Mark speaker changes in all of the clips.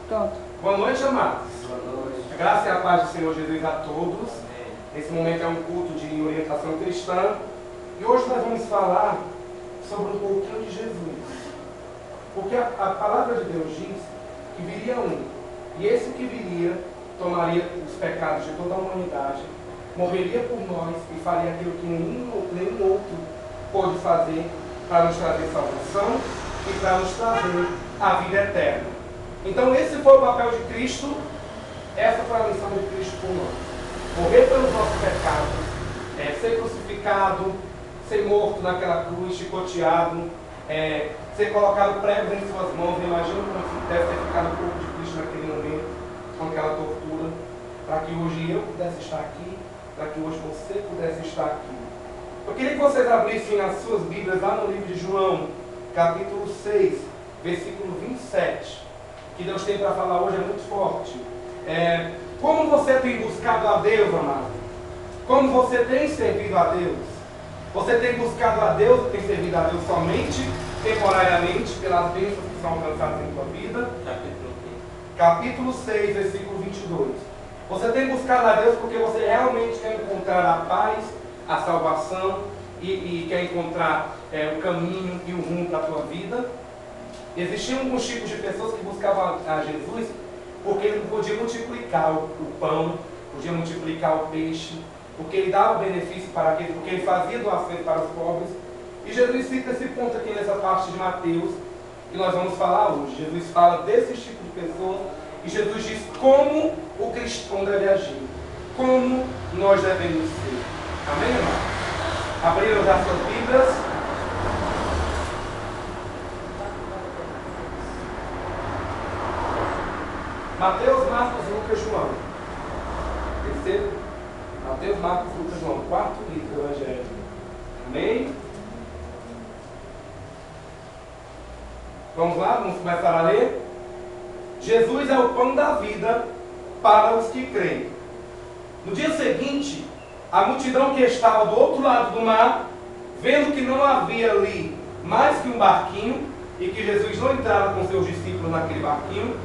Speaker 1: Pronto.
Speaker 2: Boa noite, amados.
Speaker 3: Boa noite.
Speaker 2: A graça e a paz do Senhor Jesus a todos.
Speaker 3: Amém.
Speaker 2: Esse momento é um culto de orientação cristã. E hoje nós vamos falar sobre um pouquinho de Jesus. Porque a palavra de Deus diz que viria um. E esse que viria tomaria os pecados de toda a humanidade, morreria por nós e faria aquilo que nenhum outro pôde fazer para nos trazer salvação e para nos trazer a vida eterna. Então esse foi o papel de Cristo, essa foi a missão de Cristo por nós. Morrer pelos nossos pecados, ser crucificado, ser morto naquela cruz, chicoteado, ser colocado pregos em suas mãos. Imagina como deve ter ficado o corpo de Cristo naquele momento, com aquela tortura, para que hoje eu pudesse estar aqui, para que hoje você pudesse estar aqui. Eu queria que vocês abrissem as suas Bíblias lá no livro de João, capítulo 6, versículo 27. Que Deus tem para falar hoje é muito forte. Como você tem buscado a Deus, amado? Como você tem servido a Deus? Você tem buscado a Deus, tem servido a Deus somente, temporariamente, pelas bênçãos que são alcançadas em sua vida? Capítulo 6, versículo 22. Você tem buscado a Deus porque você realmente quer encontrar a paz, a salvação e quer encontrar o caminho e o rumo para a tua vida? Existiam alguns tipos de pessoas que buscavam a Jesus porque ele podia multiplicar o pão, podia multiplicar o peixe, porque ele dava benefício para aqueles, porque ele fazia doações para os pobres. E Jesus cita esse ponto aqui nessa parte de Mateus, que nós vamos falar hoje. Jesus fala desse tipo de pessoa e Jesus diz como o cristão deve agir, como nós devemos ser. Amém, irmão? Abriram já suas Bíblias? Mateus, Marcos, Lucas, João. Terceiro? Mateus, Marcos, Lucas, João. Quarto livro do Evangelho. Amém? Vamos lá? Vamos começar a ler? Jesus é o pão da vida para os que creem. No dia seguinte, a multidão que estava do outro lado do mar, vendo que não havia ali mais que um barquinho, e que Jesus não entrara com seus discípulos naquele barquinho,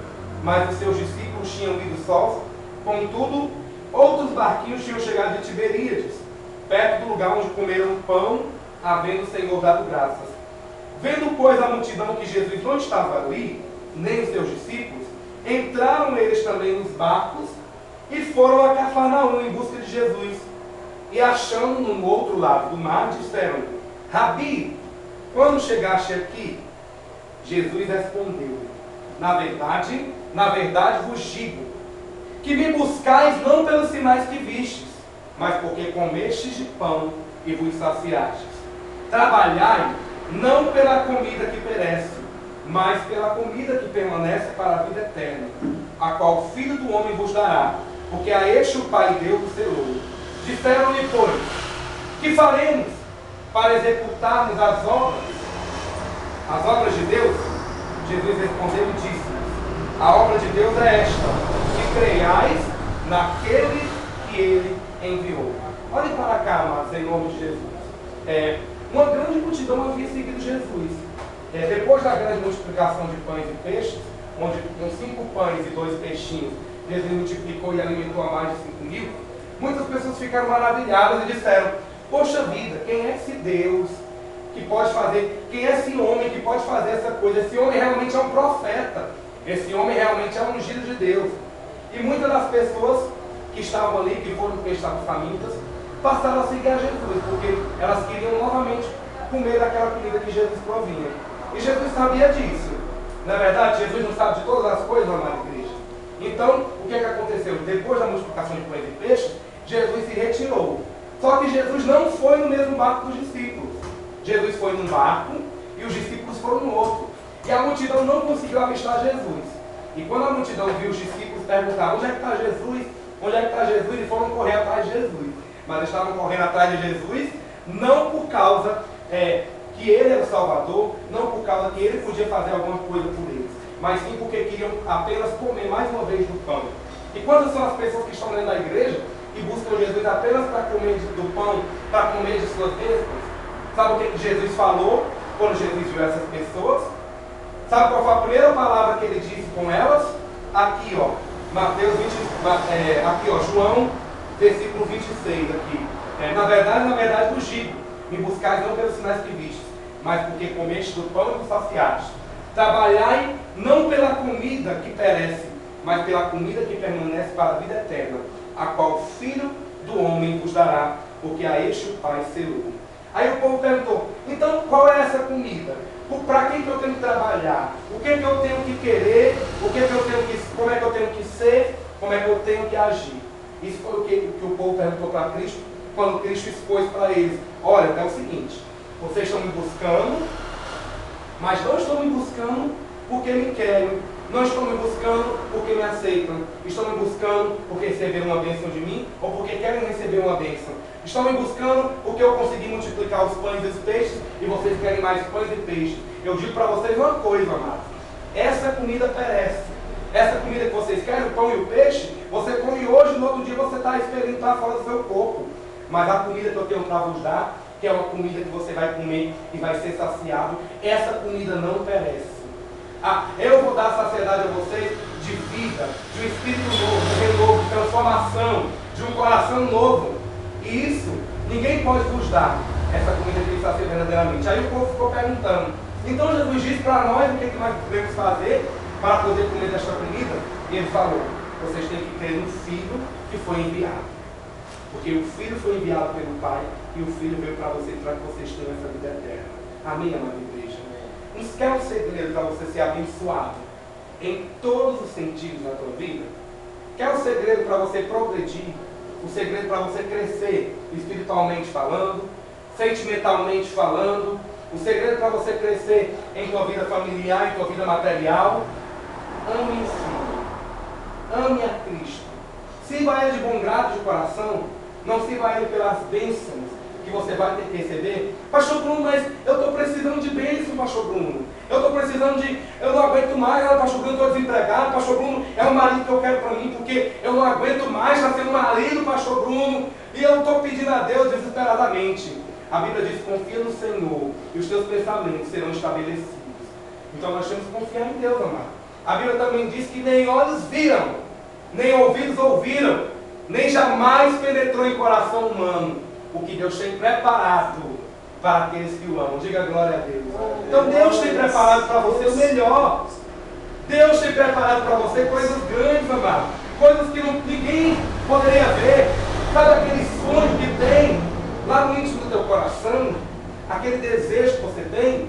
Speaker 2: mas os seus discípulos tinham ido sós, contudo, outros barquinhos tinham chegado de Tiberíades, perto do lugar onde comeram pão, havendo o Senhor dado graças. Vendo, pois, a multidão que Jesus não estava ali, nem os seus discípulos, entraram eles também nos barcos e foram a Cafarnaum em busca de Jesus. E achando-no no outro lado do mar, disseram: Rabi, quando chegaste aqui? Jesus respondeu: Na verdade vos digo, que me buscais não pelos sinais que vistes, mas porque comestes de pão e vos saciastes. Trabalhai não pela comida que perece, mas pela comida que permanece para a vida eterna, a qual o Filho do Homem vos dará, porque a este o Pai deu o selou. Disseram-lhe, pois, que faremos para executarmos as obras de Deus? Jesus respondeu e disse: A obra de Deus é esta, que creiais naquele que Ele enviou. Olhem para cá, amados, em nome de Jesus. Uma grande multidão havia seguido Jesus. Depois da grande multiplicação de pães e peixes, onde com 5 pães e 2 peixinhos, Jesus multiplicou e alimentou a mais de 5.000, muitas pessoas ficaram maravilhadas e disseram: Poxa vida, quem é esse Deus que pode fazer? Quem é esse homem que pode fazer essa coisa? Esse homem realmente é um profeta. Esse homem realmente é um ungido de Deus. E muitas das pessoas que estavam ali, que foram estavam famintas, passaram a seguir a Jesus, porque elas queriam novamente comer daquela comida que Jesus provinha. E Jesus sabia disso. Na verdade, Jesus não sabe de todas as coisas, amada igreja. Então, o que aconteceu? Depois da multiplicação de pães e peixes, Jesus se retirou. Só que Jesus não foi no mesmo barco dos discípulos. Jesus foi num barco e os discípulos foram no outro. E a multidão não conseguiu avistar Jesus. E quando a multidão viu os discípulos perguntar: Onde é que está Jesus? Onde é que está Jesus? E foram correr atrás de Jesus. Mas estavam correndo atrás de Jesus não por causa que Ele era o Salvador, não por causa que Ele podia fazer alguma coisa por eles, mas sim porque queriam apenas comer mais uma vez do pão. E quantas são as pessoas que estão dentro da igreja e buscam Jesus apenas para comer do pão, para comer de suas bênçãos? Sabe o que Jesus falou quando Jesus viu essas pessoas? Sabe qual foi a primeira palavra que Ele disse com elas? aqui, ó, Mateus 20, aqui, ó, João, versículo 26 aqui. Na verdade, vos digo, me buscais não pelos sinais que vistes, mas porque comeste do pão e vos saciaste. Trabalhai não pela comida que perece, mas pela comida que permanece para a vida eterna, a qual o Filho do Homem vos dará, porque a este o Pai selou. Aí o povo perguntou, então qual é essa comida? Para quem que eu tenho que trabalhar? O que eu tenho que querer? Como é que eu tenho que ser? Como é que eu tenho que agir? Isso foi o que o povo perguntou para Cristo, quando Cristo expôs para eles. Olha, é o seguinte, vocês estão me buscando, mas não estão me buscando porque me querem. Não estão me buscando porque me aceitam. Estão me buscando porque receberam uma bênção de mim ou porque querem receber uma bênção. Estão me buscando porque eu consegui multiplicar os pães e os peixes e vocês querem mais pães e peixes. Eu digo para vocês uma coisa, amados. Essa comida perece. Essa comida que vocês querem, o pão e o peixe, você come hoje e no outro dia você está experimentando fora do seu corpo. Mas a comida que eu tenho para vos dar, que é uma comida que você vai comer e vai ser saciado, essa comida não perece. Eu vou dar saciedade a vocês de vida, de um espírito novo, de renovo, de transformação, de um coração novo. E isso, ninguém pode vos dar, essa comida que ele sacia verdadeiramente. Aí o povo ficou perguntando, então Jesus disse para nós o que nós devemos fazer para poder comer desta comida? E ele falou, vocês têm que crer no Filho que foi enviado. Porque o Filho foi enviado pelo Pai e o Filho veio para vocês, para que vocês tenham essa vida eterna. Amém, amada igreja? Isso quer um segredo para você ser abençoado em todos os sentidos da tua vida? Quer um segredo para você progredir? Um segredo para você crescer espiritualmente falando, sentimentalmente falando? Um segredo para você crescer em tua vida familiar, em tua vida material? Ame o Senhor. Ame a Cristo. Sirva a Ele de bom grado de coração. Não sirva a Ele pelas bênçãos que você vai ter que receber. Pastor Bruno, mas eu estou precisando de bênção, Pastor Bruno. Eu estou precisando de... Eu não aguento mais, Pastor Bruno, estou desempregado. Pastor Bruno, é o marido que eu quero para mim, porque eu não aguento mais, está sendo marido, Pastor Bruno. E eu estou pedindo a Deus desesperadamente. A Bíblia diz, confia no Senhor e os teus pensamentos serão estabelecidos. Então nós temos que confiar em Deus, amado. A Bíblia também diz que nem olhos viram, nem ouvidos ouviram, nem jamais penetrou em coração humano o que Deus tem preparado para aqueles que o amam. Diga glória a Deus. Então Deus tem preparado para você o melhor. Deus tem preparado para você coisas grandes, amado. Coisas que ninguém poderia ver. Sabe aquele sonho que tem lá no íntimo do teu coração? Aquele desejo que você tem?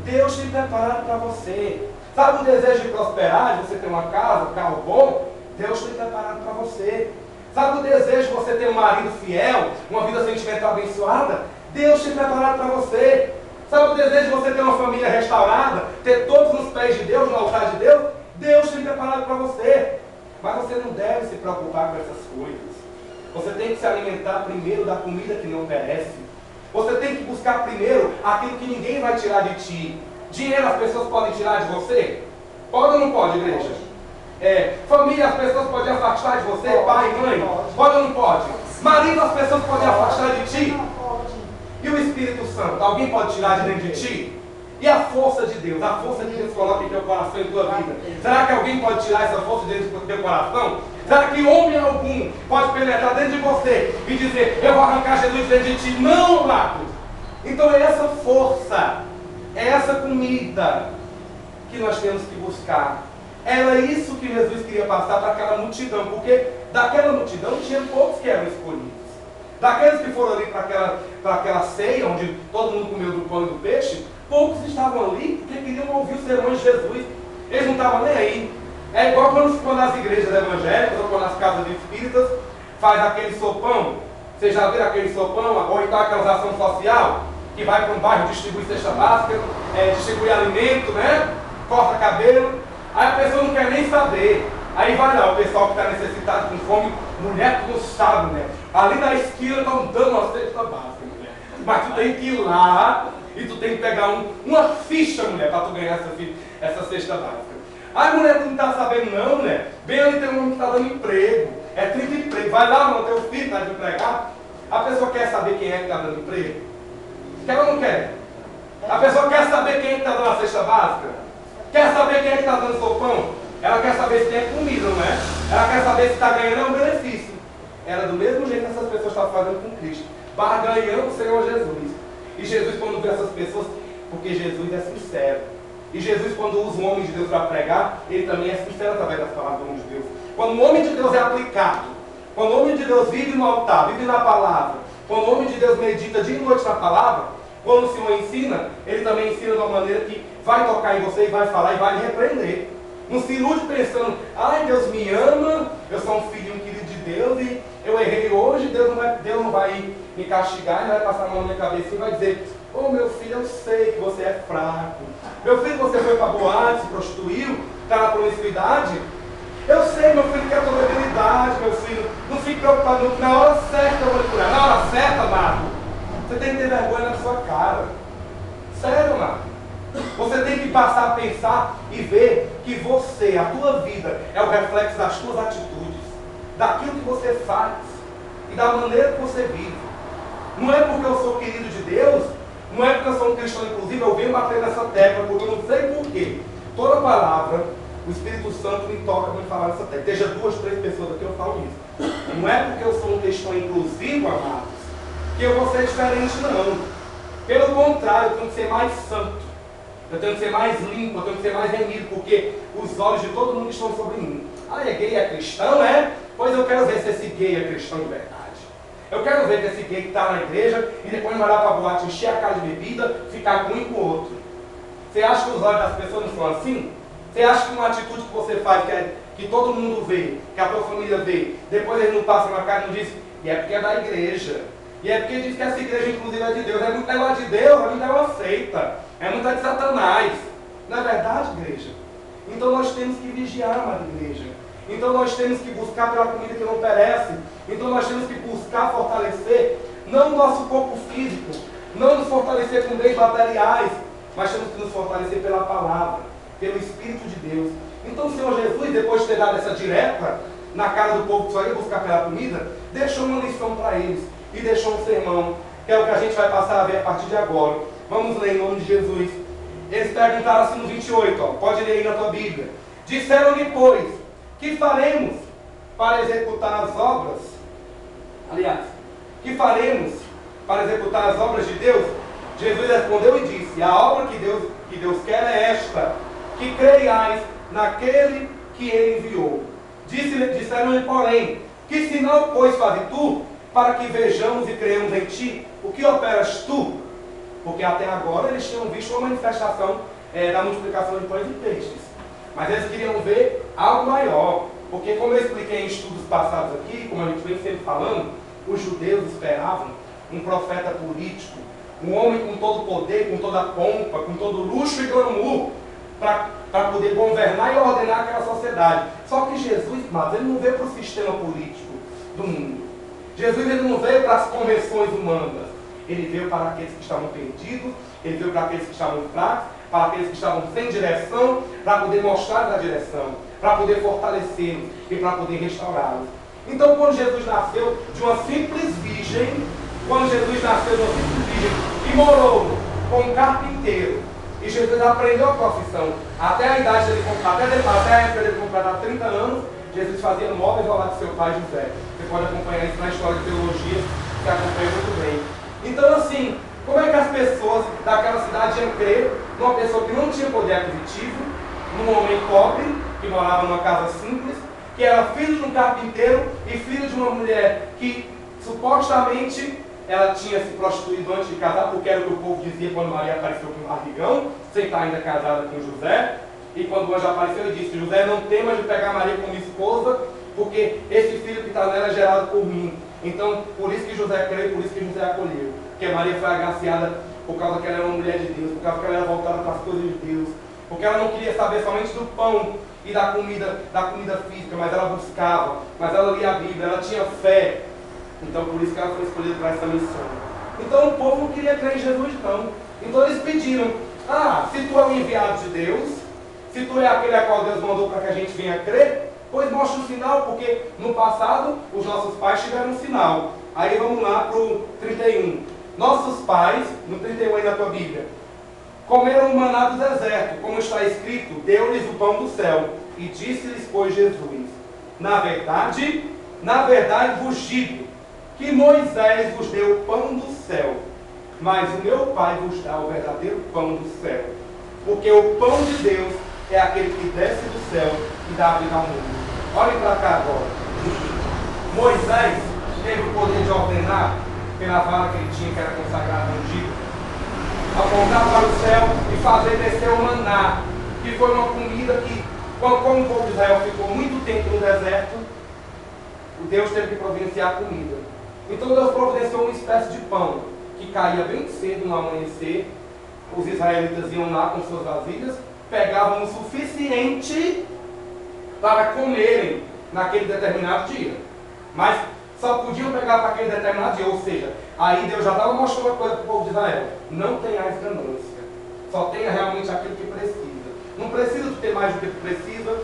Speaker 2: Deus tem preparado para você. Sabe o desejo de prosperar, de você ter uma casa, um carro bom? Deus tem preparado para você. Sabe o desejo de você ter um marido fiel, uma vida sentimental abençoada? Deus tem preparado para você. Sabe o desejo de você ter uma família restaurada, ter todos os pés de Deus, no altar de Deus? Deus tem preparado para você. Mas você não deve se preocupar com essas coisas. Você tem que se alimentar primeiro da comida que não perece. Você tem que buscar primeiro aquilo que ninguém vai tirar de ti. Dinheiro as pessoas podem tirar de você? Pode ou não pode, igreja? Família as pessoas podem afastar de você? Pai e mãe? Pode ou não pode? Marido as pessoas podem afastar de ti? E o Espírito Santo? Alguém pode tirar de dentro de ti? E a força de Deus? A força que Deus coloca em teu coração e em tua vida? Será que alguém pode tirar essa força de dentro do teu coração? Será que homem algum pode penetrar dentro de você e dizer, eu vou arrancar Jesus dentro de ti? Não, amado! Então é essa força, é essa comida que nós temos que buscar. Era isso que Jesus queria passar para aquela multidão, porque daquela multidão tinha poucos que eram escolhidos. Daqueles que foram ali para aquela ceia, onde todo mundo comeu do pão e do peixe, poucos estavam ali porque queriam ouvir os sermões de Jesus. Eles não estavam nem aí. É igual quando as igrejas evangélicas ou quando as casas de espíritas faz aquele sopão. Vocês já viram aquele sopão? Ou então aquela ação social que vai para um bairro, distribui cesta básica, distribui alimento, né? Corta cabelo. Aí a pessoa não quer nem saber. Aí vai lá, o pessoal que está necessitado, com fome, mulher, tu não sabe, né? Ali na esquina estão dando uma cesta básica, mulher. Mas tu tem que ir lá e tu tem que pegar uma ficha, mulher, para tu ganhar essa cesta básica. Aí mulher, tu não está sabendo não, né? Bem ali tem um homem que está dando emprego. É 30 empregos. Vai lá, mano, teu filho está desempregado. A pessoa quer saber quem é que está dando emprego? Quer ou não quer? A pessoa quer saber quem é que está dando a cesta básica? Quer saber quem é que está dando sopão? Ela quer saber se tem comida, não é? Ela quer saber se está ganhando um benefício. Era do mesmo jeito que essas pessoas estavam fazendo com Cristo, barganhando o Senhor Jesus. E Jesus, quando vê essas pessoas, porque Jesus é sincero. E Jesus, quando usa o homem de Deus para pregar, ele também é sincero através das palavras do homem de Deus. Quando o homem de Deus é aplicado, quando o homem de Deus vive no altar, vive na palavra, quando o homem de Deus medita dia e noite na palavra, quando o Senhor ensina, ele também ensina de uma maneira que vai tocar em você e vai falar e vai lhe repreender. Não se ilude pensando, ai, Deus me ama, eu sou um filhinho querido de Deus e eu errei hoje, Deus não vai me castigar, não vai passar a mão na minha cabeça e vai dizer, ô meu filho, eu sei que você é fraco. Meu filho, você foi para boate, se prostituiu, está na promiscuidade. Eu sei, meu filho, que é a tua debilidade, meu filho. Não fique preocupado, na hora certa eu vou lhe curar. Na hora certa, amado, você tem que ter vergonha na sua cara. Sério, amado. Você tem que passar a pensar e ver que você, a tua vida, é o reflexo das tuas atitudes, daquilo que você faz e da maneira que você vive. Não é porque eu sou querido de Deus, não é porque eu sou um cristão, inclusive, eu venho bater nessa tecla, porque eu não sei porquê. Toda palavra, o Espírito Santo me toca para me falar nessa tecla. Esteja 2, 3 pessoas aqui, eu falo isso. Não é porque eu sou um cristão inclusivo, amados, que eu vou ser diferente, não. Pelo contrário, eu tenho que ser mais santo. Eu tenho que ser mais limpo, eu tenho que ser mais remido, porque os olhos de todo mundo estão sobre mim. Ah, é gay, é cristão, é? Pois eu quero ver se esse gay é cristão de verdade. Eu quero ver que esse gay que está na igreja e depois vai lá para a boate, encher a cara de bebida, ficar com um e com o outro. Você acha que os olhos das pessoas não são assim? Você acha que uma atitude que você faz, que todo mundo vê, que a tua família vê, depois eles não passam na cara e não dizem, e é porque é da igreja. E é porque diz que essa igreja inclusive é de Deus. É muito negócio de Deus, a gente é uma seita. É muito de Satanás. Não é verdade, igreja? Então nós temos que vigiar, amada igreja. Então nós temos que buscar pela comida que não perece. Então nós temos que buscar fortalecer, não o nosso corpo físico, não nos fortalecer com bens materiais, mas temos que nos fortalecer pela palavra, pelo Espírito de Deus. Então o Senhor Jesus, depois de ter dado essa direta na cara do povo que só ia buscar pela comida, deixou uma lição para eles e deixou um sermão, que é o que a gente vai passar a ver a partir de agora. Vamos ler em nome de Jesus. Eles perguntaram assim no 28, pode ler aí na tua Bíblia. Disseram-lhe, pois, que faremos para executar as obras? Aliás, que faremos para executar as obras de Deus? Jesus respondeu e disse, a obra que Deus quer é esta, que creiais naquele que ele enviou. Disseram-lhe, porém, que sinal, pois, fazes tu, para que vejamos e creiamos em ti? O que operas tu? Porque até agora eles tinham visto uma manifestação da multiplicação de pães e peixes. Mas eles queriam ver algo maior. Porque como eu expliquei em estudos passados aqui, como a gente vem sempre falando, os judeus esperavam um profeta político, um homem com todo o poder, com toda a pompa, com todo o luxo e glamour, para poder governar e ordenar aquela sociedade. Só que Jesus, mas ele não veio para o sistema político do mundo. Jesus ele não veio para as convenções humanas. Ele veio para aqueles que estavam perdidos, ele veio para aqueles que estavam fracos, para aqueles que estavam sem direção, para poder mostrar a direção, para poder fortalecê-los e para poder restaurá-los. Então, quando Jesus nasceu de uma simples virgem, e morou com um carpinteiro, e Jesus aprendeu a profissão, até a idade dele, até a época dele completar 30 anos, Jesus fazia móveis ao lado do seu pai José. Você pode acompanhar isso na história de teologia, que acompanha muito bem. Então, assim, como é que as pessoas daquela cidade iam crer numa pessoa que não tinha poder aquisitivo, num homem pobre, que morava numa casa simples, que era filho de um carpinteiro e filho de uma mulher que supostamente ela tinha se prostituído antes de casar, porque era o que o povo dizia quando Maria apareceu com um barrigão, sem estar ainda casada com José. E quando o anjo apareceu, ele disse, José, não temas de pegar Maria como esposa, porque esse filho que está nela é gerado por mim. Então, por isso que José creu, por isso que José acolheu. Porque Maria foi agraciada por causa que ela era uma mulher de Deus, por causa que ela era voltada para as coisas de Deus. Porque ela não queria saber somente do pão e da comida física, mas ela buscava, mas ela lia a Bíblia, ela tinha fé. Então, por isso que ela foi escolhida para essa missão. Então, o povo não queria crer em Jesus, não. Então, eles pediram, se tu é o enviado de Deus, se tu é aquele a qual Deus mandou para que a gente venha crer, pois mostra o sinal, porque no passado os nossos pais tiveram um sinal. Aí vamos lá para o 31. Nossos pais, no 31 aí na tua Bíblia, comeram o maná do deserto, como está escrito, deu-lhes o pão do céu. E disse-lhes, pois, Jesus: na verdade vos digo, que Moisés vos deu o pão do céu, mas o meu Pai vos dá o verdadeiro pão do céu. Porque o pão de Deus é aquele que desce do céu e dá vida ao mundo. Olhem para cá agora. Moisés teve o poder de ordenar, pela vara que ele tinha, que era consagrada a ungido, apontar para o céu e fazer descer o maná, que foi uma comida que, como o povo de Israel ficou muito tempo no deserto, Deus teve que providenciar comida. Então Deus providenciou uma espécie de pão, que caía bem cedo no amanhecer. Os israelitas iam lá com suas vasilhas, pegavam o suficiente para comerem naquele determinado dia. Mas só podiam pegar para aquele determinado dia, ou seja, aí Deus já estava mostrando uma coisa para o povo de Israel: não tenhais ganância, só tenha realmente aquilo que precisa. Não precisa de ter mais do que precisa.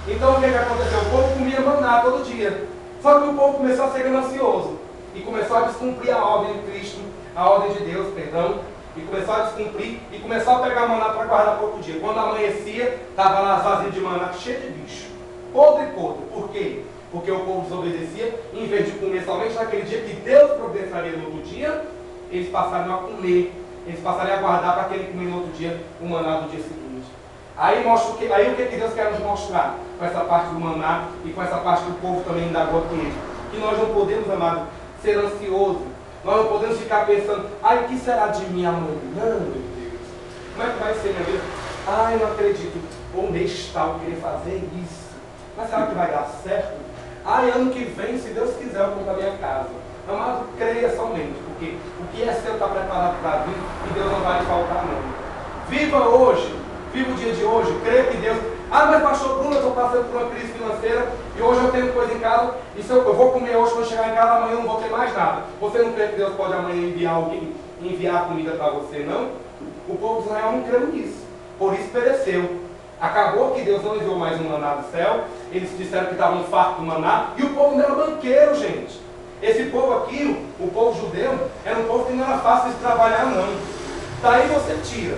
Speaker 2: Então o que aconteceu? O povo comia maná todo dia. Só que o povo começou a ser ganancioso e começou a descumprir a ordem de Cristo, a ordem de Deus, perdão, e começou a descumprir e começou a pegar maná para guardar pouco dia. Quando amanhecia, estava lá as vasilhas de maná cheio de bicho, podre. Por quê? Porque o povo desobedecia. Em vez de comer somente naquele dia que Deus providenciaria no outro dia, eles passaram a comer, eles passariam a guardar para aquele comer no outro dia o maná do dia seguinte. Aí o que Deus quer nos mostrar com essa parte do maná e com essa parte que o povo também indagou aqui? Que nós não podemos, amado, ser ansiosos. Nós não podemos ficar pensando: ai, o que será de mim amanhã, meu Deus? Como é que vai ser minha vida? Ai, não acredito. Ou mês tal, eu queria fazer isso. Mas será que vai dar certo? Ai, ano que vem, se Deus quiser, eu compro a minha casa. Amado, creia somente, porque o que é seu está preparado para vir e Deus não vai lhe faltar, não. Viva hoje. Viva o dia de hoje, creia que Deus... Ah, mas pastor Bruno, eu estou passando por uma crise financeira e hoje eu tenho coisa em casa, e se eu vou comer hoje, quando chegar em casa, amanhã eu não vou ter mais nada. Você não crê que Deus pode amanhã enviar alguém, enviar comida para você, não? O povo de Israel não creu nisso, por isso pereceu. Acabou que Deus não enviou mais um maná do céu, eles disseram que estavam fartos do maná, e o povo não era banqueiro, gente. Esse povo aqui, o povo judeu, era um povo que não era fácil de trabalhar, não. Daí você tira.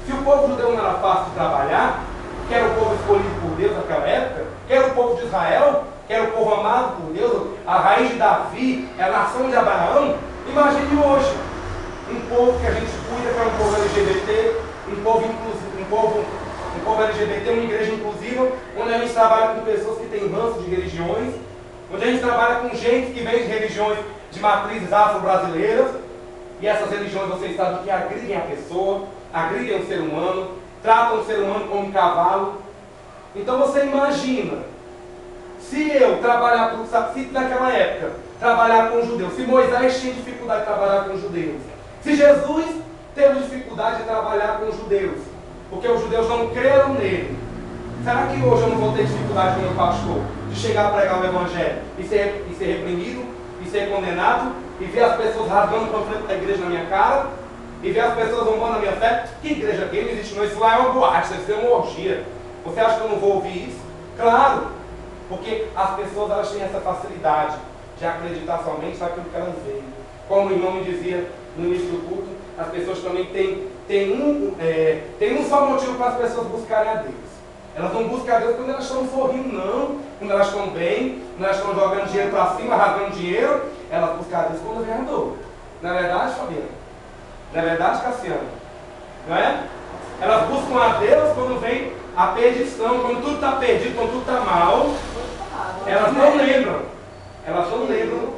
Speaker 2: Se o povo judeu não era fácil de trabalhar, que era o povo escolhido por Deus naquela época, que era o povo de Israel, que era o povo amado por Deus, a raiz de Davi, a nação de Abraão, imagine hoje, um povo que a gente cuida, que é um povo LGBT, um povo inclusivo, um povo LGBT, uma igreja inclusiva, onde a gente trabalha com pessoas que têm ranço de religiões, onde a gente trabalha com gente que vem de religiões de matrizes afro-brasileiras, e essas religiões, vocês sabem, que agridem a pessoa, agridem o ser humano, tratam o ser humano como um cavalo. Então você imagina, se eu trabalhar, se naquela época, trabalhar com judeus, se Moisés tinha dificuldade de trabalhar com judeus, se Jesus teve dificuldade de trabalhar com judeus, porque os judeus não creram nele, será que hoje eu não vou ter dificuldade como pastor, de chegar a pregar o evangelho e ser reprimido, e ser condenado, e ver as pessoas rasgando o panfleto da igreja na minha cara, e ver as pessoas zombando a minha fé? Que igreja aqui não existe não, isso lá é uma boate, deve ser uma orgia. Você acha que eu não vou ouvir isso? Claro, porque as pessoas elas têm essa facilidade de acreditar somente naquilo que elas veem. Como o irmão me dizia no início do culto, as pessoas também têm um só motivo para as pessoas buscarem a Deus. Elas não buscam a Deus quando elas estão sorrindo, não. Quando elas estão bem, quando elas estão jogando dinheiro para cima, rasgando dinheiro, elas buscam a Deus quando vem a dor. Não é verdade, Fabiana? Não é verdade, Cassiano? Não é? Elas buscam a Deus quando vem a perdição, quando tudo está perdido, quando tudo está mal. Elas não lembram. Elas não lembram.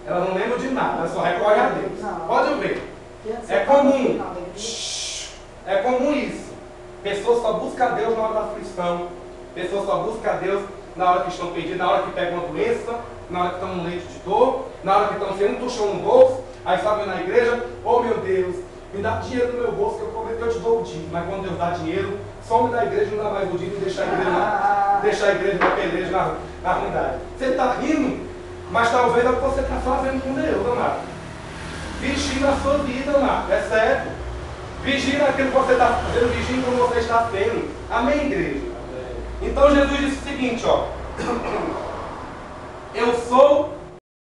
Speaker 2: Elas não lembram de nada, elas só recorrem a Deus. Pode ver. É comum. É comum isso. Pessoas só buscam a Deus na hora da aflição. Pessoas só buscam a Deus na hora que estão perdidas, na hora que pegam uma doença, na hora que estão no leito de dor, na hora que estão sem um tuchão no bolso. Aí sabe na igreja: oh meu Deus, me dá dinheiro no meu bolso que eu prometo que eu te dou o dízimo. Mas quando Deus dá dinheiro, some da igreja e não dá mais o dízimo e deixa a igreja na peleja, na ruindade. Você está rindo, mas talvez é o que você está fazendo com Deus, amado. Vigie na sua vida, amado, é sério. Vigie naquilo que você está fazendo, vigie como você está sendo. Amém, igreja? Amém. Então Jesus disse o seguinte, ó: eu sou